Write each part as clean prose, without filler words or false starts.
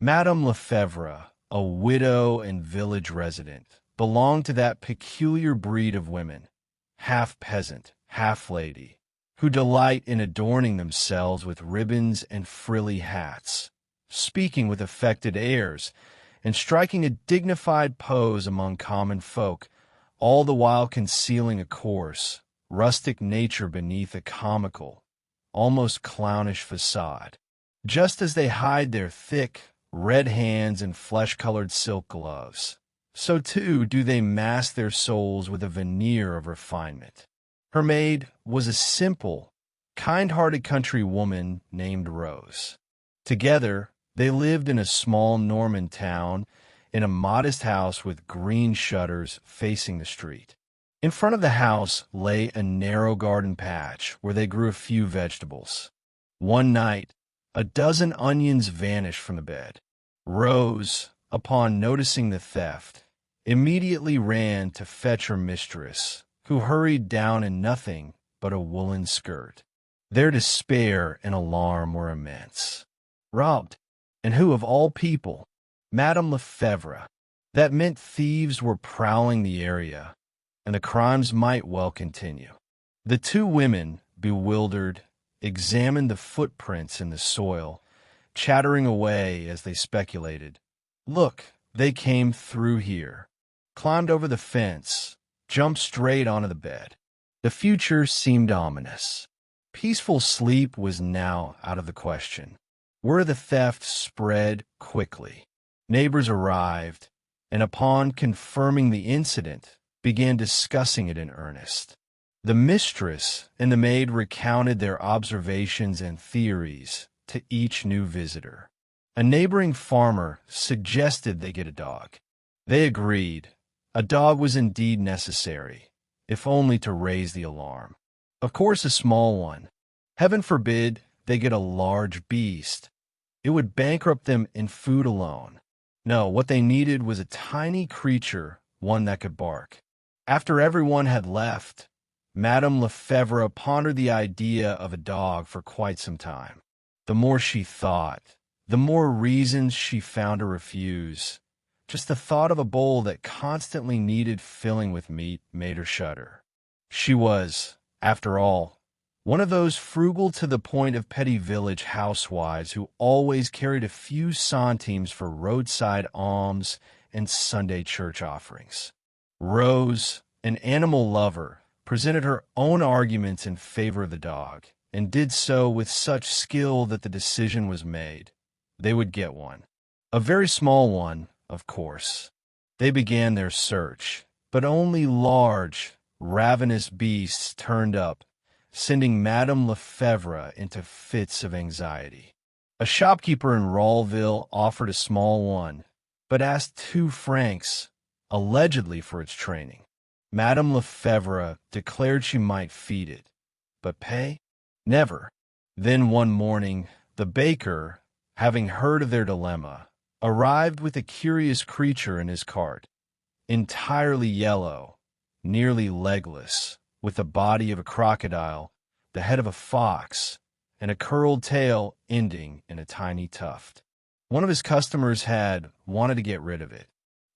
Madame Lefevre, a widow and village resident, belonged to that peculiar breed of women, half peasant, half lady, who delight in adorning themselves with ribbons and frilly hats, speaking with affected airs, and striking a dignified pose among common folk, all the while concealing a coarse, rustic nature beneath a comical, almost clownish facade. Just as they hide their thick, red hands in flesh-colored silk gloves, so too do they mask their souls with a veneer of refinement. Her maid was a simple, kind-hearted country woman named Rose. Together, they lived in a small Norman town in a modest house with green shutters facing the street. In front of the house lay a narrow garden patch where they grew a few vegetables. One night, a dozen onions vanished from the bed. Rose, upon noticing the theft, immediately ran to fetch her mistress, who hurried down in nothing but a woolen skirt. Their despair and alarm were immense. Robbed, and who of all people? Madame Lefevre. That meant thieves were prowling the area, and the crimes might well continue. The two women, bewildered, examined the footprints in the soil, chattering away as they speculated. Look, they came through here, climbed over the fence, jumped straight onto the bed. The future seemed ominous. Peaceful sleep was now out of the question. Word of the theft spread quickly. Neighbors arrived, and upon confirming the incident, began discussing it in earnest. The mistress and the maid recounted their observations and theories to each new visitor. A neighboring farmer suggested they get a dog. They agreed. A dog was indeed necessary, if only to raise the alarm. Of course, a small one. Heaven forbid they get a large beast. It would bankrupt them in food alone. No, what they needed was a tiny creature, one that could bark. After everyone had left, Madame Lefevre pondered the idea of a dog for quite some time. The more she thought, the more reasons she found to refuse. Just the thought of a bowl that constantly needed filling with meat made her shudder. She was, after all, one of those frugal to the point of petty village housewives who always carried a few centimes for roadside alms and Sunday church offerings. Rose, an animal lover, presented her own arguments in favor of the dog, and did so with such skill that the decision was made. They would get one. A very small one, of course. They began their search, but only large, ravenous beasts turned up, sending Madame Lefevre into fits of anxiety. A shopkeeper in Rawlville offered a small one, but asked 2 francs, allegedly for its training. Madame Lefevre declared she might feed it, but pay? Never. Then one morning, the baker, having heard of their dilemma, arrived with a curious creature in his cart, entirely yellow, nearly legless, with the body of a crocodile, the head of a fox, and a curled tail ending in a tiny tuft. One of his customers had wanted to get rid of it.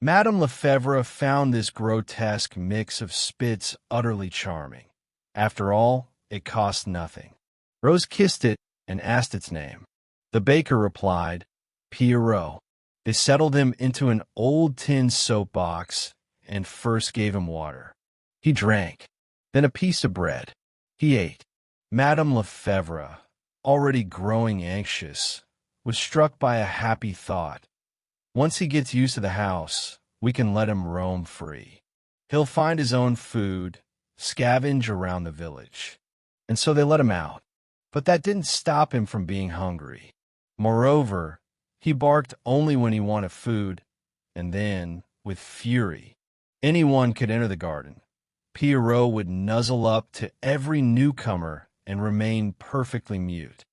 Madame Lefevre found this grotesque mix of spits utterly charming. After all, it cost nothing. Rose kissed it and asked its name. The baker replied, Pierrot. They settled him into an old tin soap box and first gave him water. He drank, then a piece of bread. He ate. Madame Lefevre, already growing anxious, was struck by a happy thought. Once he gets used to the house, we can let him roam free. He'll find his own food, scavenge around the village. And so they let him out. But that didn't stop him from being hungry. Moreover, he barked only when he wanted food, and then, with fury, anyone could enter the garden. Pierrot would nuzzle up to every newcomer and remain perfectly mute.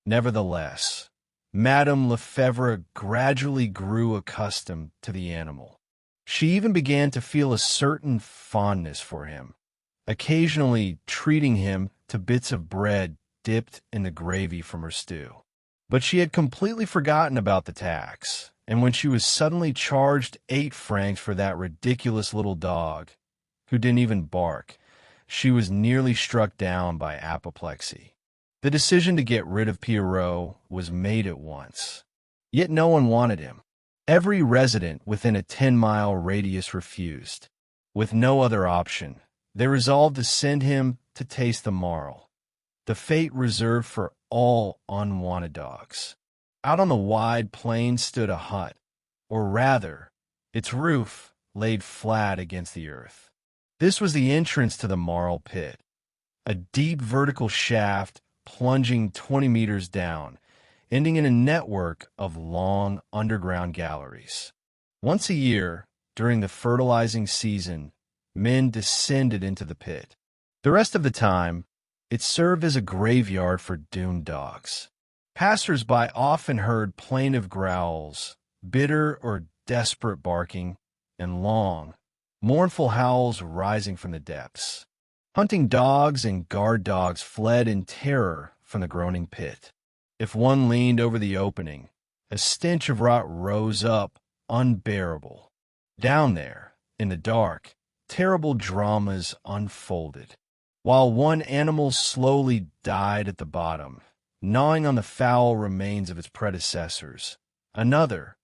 Nevertheless, Madame Lefevre gradually grew accustomed to the animal. She even began to feel a certain fondness for him, occasionally treating him to bits of bread dipped in the gravy from her stew. But she had completely forgotten about the tax, and when she was suddenly charged 8 francs for that ridiculous little dog, who didn't even bark, she was nearly struck down by apoplexy. The decision to get rid of Pierrot was made at once. Yet no one wanted him. Every resident within a 10-mile radius refused. With no other option, they resolved to send him to taste the marl, the fate reserved for all unwanted dogs. Out on the wide plain stood a hut, or rather, its roof laid flat against the earth. This was the entrance to the marl pit, a deep vertical shaft plunging 20 meters down, ending in a network of long underground galleries. Once a year, during the fertilizing season, men descended into the pit. The rest of the time, it served as a graveyard for doomed dogs. Passers-by often heard plaintive growls, bitter or desperate barking, and long, mournful howls rising from the depths. Hunting dogs and guard dogs fled in terror from the groaning pit. If one leaned over the opening, a stench of rot rose up, unbearable. Down there, in the dark, terrible dramas unfolded. While one animal slowly died at the bottom, gnawing on the foul remains of its predecessors, another,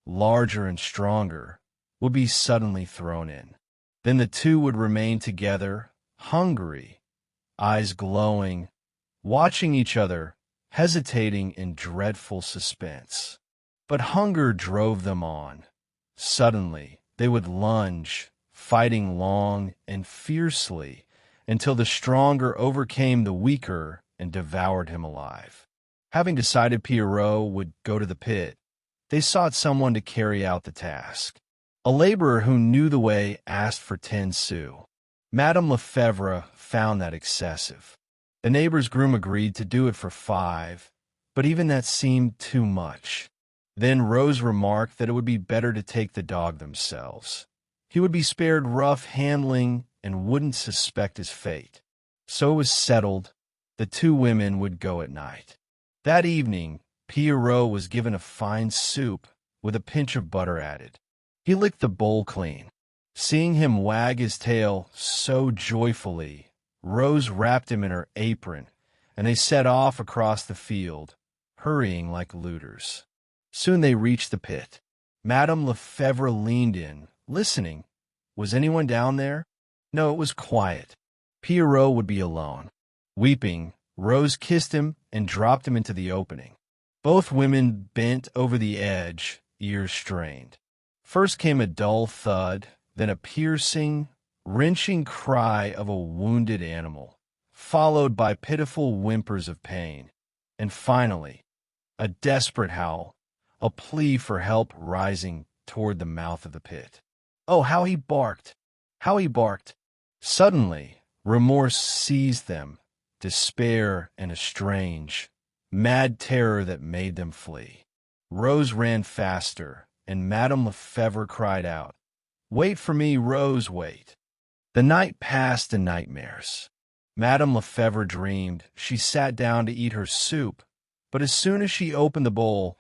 larger and stronger, would be suddenly thrown in. Then the two would remain together, hungry, eyes glowing, watching each other, hesitating in dreadful suspense. But hunger drove them on. Suddenly, they would lunge, fighting long and fiercely, until the stronger overcame the weaker and devoured him alive. Having decided Pierrot would go to the pit, they sought someone to carry out the task. A laborer who knew the way asked for 10 sous. Madame Lefevre found that excessive. The neighbor's groom agreed to do it for 5, but even that seemed too much. Then Rose remarked that it would be better to take the dog themselves. He would be spared rough handling and wouldn't suspect his fate. So it was settled. The two women would go at night. That evening, Pierrot was given a fine soup with a pinch of butter added. He licked the bowl clean. Seeing him wag his tail so joyfully, Rose wrapped him in her apron, and they set off across the field, hurrying like looters. Soon they reached the pit. Madame Lefevre leaned in, listening. Was anyone down there? No, it was quiet. Pierrot would be alone. Weeping, Rose kissed him and dropped him into the opening. Both women bent over the edge, ears strained. First came a dull thud, then a piercing, wrenching cry of a wounded animal, followed by pitiful whimpers of pain, and finally, a desperate howl, a plea for help rising toward the mouth of the pit. Oh, how he barked! How he barked! Suddenly, remorse seized them, despair and a strange, mad terror that made them flee. Rose ran faster, and Madame Lefevre cried out, "Wait for me, Rose, wait." The night passed in nightmares. Madame Lefevre dreamed. She sat down to eat her soup, but as soon as she opened the bowl,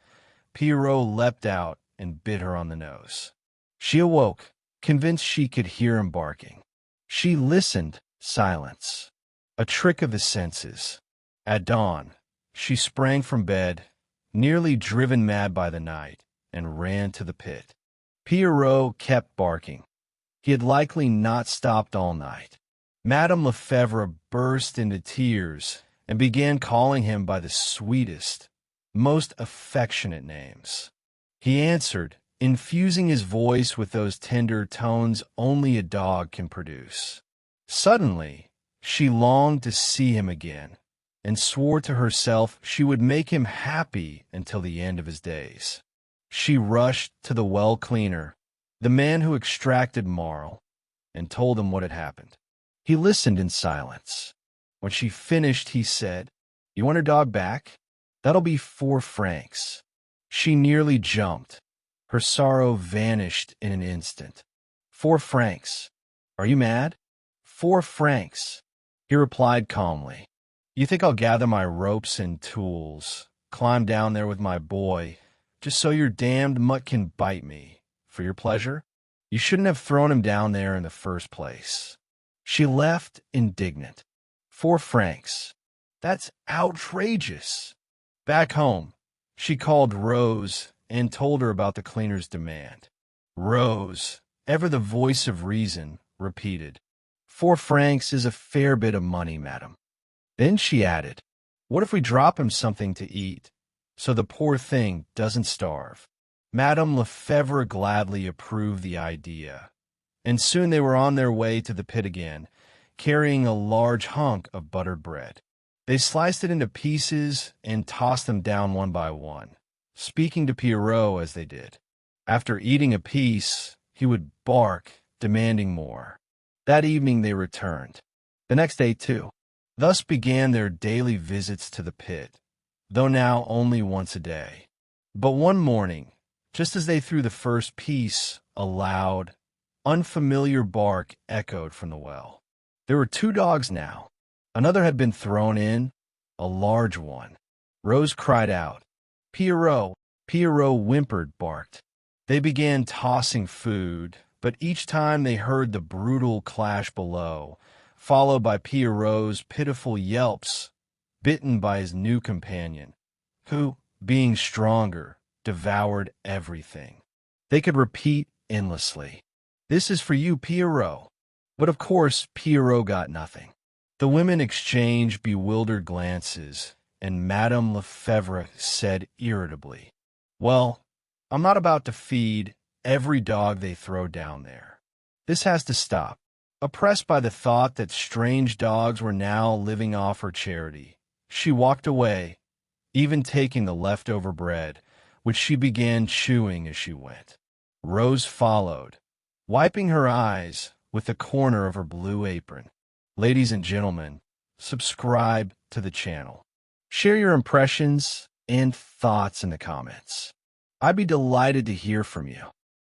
Pierrot leapt out and bit her on the nose. She awoke, convinced she could hear him barking. She listened, silence, a trick of the senses. At dawn, she sprang from bed, nearly driven mad by the night, and ran to the pit. Pierrot kept barking. He had likely not stopped all night. Madame Lefevre burst into tears and began calling him by the sweetest, most affectionate names. He answered, infusing his voice with those tender tones only a dog can produce. Suddenly, she longed to see him again, and swore to herself she would make him happy until the end of his days. She rushed to the well cleaner, the man who extracted marl, and told him what had happened. He listened in silence. When she finished, he said, "You want her dog back? That'll be 4 francs." She nearly jumped. Her sorrow vanished in an instant. 4 francs. Are you mad? 4 francs. He replied calmly, "You think I'll gather my ropes and tools, climb down there with my boy, just so your damned mutt can bite me. For your pleasure? You shouldn't have thrown him down there in the first place." She left indignant. 4 francs. That's outrageous. Back home, she called Rose and told her about the cleaner's demand. Rose, ever the voice of reason, repeated, 4 francs is a fair bit of money, madam." Then she added, "What if we drop him something to eat, so the poor thing doesn't starve?" Madame Lefevre gladly approved the idea, and soon they were on their way to the pit again, carrying a large hunk of buttered bread. They sliced it into pieces and tossed them down one by one, speaking to Pierrot as they did. After eating a piece, he would bark, demanding more. That evening they returned. The next day, too. Thus began their daily visits to the pit, though now only once a day. But one morning, just as they threw the first piece, a loud, unfamiliar bark echoed from the well. There were 2 dogs now. Another had been thrown in, a large one. Rose cried out. "Pierrot!" Pierrot whimpered, barked. They began tossing food, but each time they heard the brutal clash below, followed by Pierrot's pitiful yelps, bitten by his new companion, who, being stronger, devoured everything. They could repeat endlessly, "This is for you, Pierrot." But of course, Pierrot got nothing. The women exchanged bewildered glances, and Madame Lefevre said irritably, "Well, I'm not about to feed every dog they throw down there. This has to stop." Oppressed by the thought that strange dogs were now living off her charity, she walked away, even taking the leftover bread, which she began chewing as she went. Rose followed, wiping her eyes with the corner of her blue apron. Ladies and gentlemen, subscribe to the channel. Share your impressions and thoughts in the comments. I'd be delighted to hear from you.